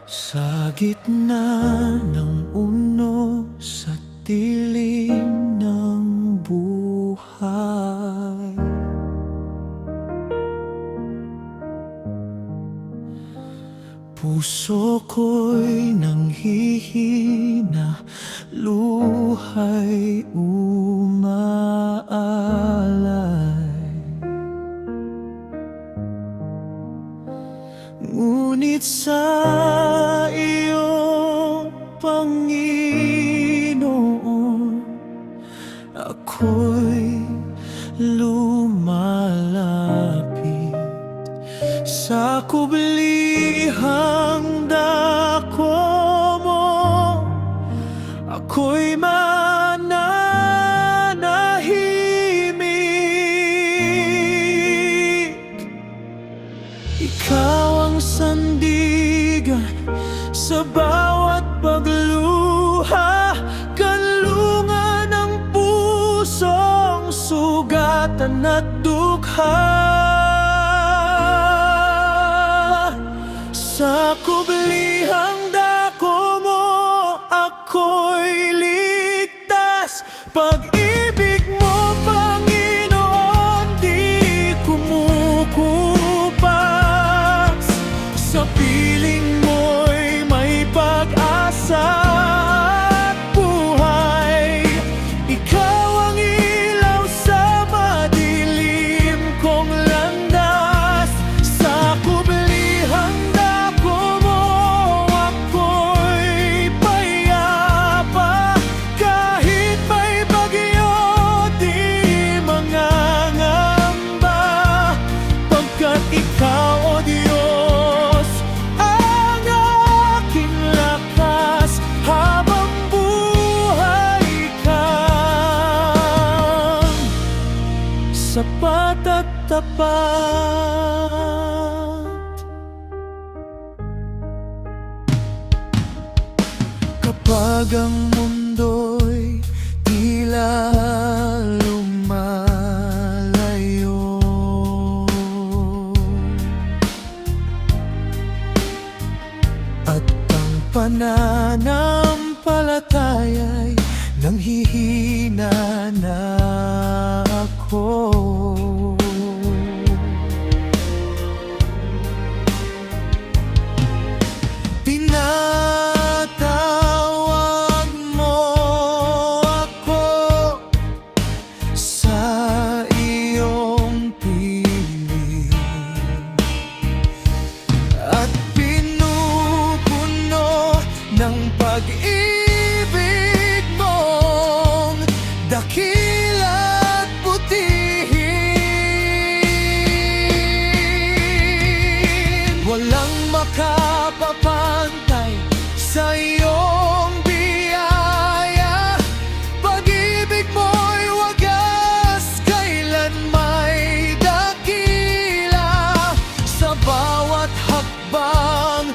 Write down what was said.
Sa gitna ng unos at dilim ng buhay, puso ko'y nanghihina, luha'y umaalay. Ngunit sa iyong Panginoon, ako'y lumalapit. Sa kublihang dako mo, ako'y mananahimik. Ikaw ang sandigan sa bawat pagluha, kanlungan ng pusong sugatan at dukha. Sa kublihang dako mo, ako'y ligtas. Pag-ibig mo, Panginoon, di kumukupas. Sa piling mo'y may pag-asa at buhay. Ikaw ang ilaw sa madilim kong landas. Sa kublihang dako mo, ako'y payapa. Kahit may bagyo, di mangangamba. Pagkat ikaw, O Diyos, ang aking lakas habang buhay kang sapat at tapat. Kapag ang mundo'y tila lumalayo, at ang pananampalataya'y nanghihina na ako. Tinatawag mo ako sa iyong piling, at pinupuno ng pag-ibig mong dakila at butihin. Walang makapapantay sa iyong biyaya. Pag-ibig mo'y wagas, kailan may dakila. Sa bawat hakbang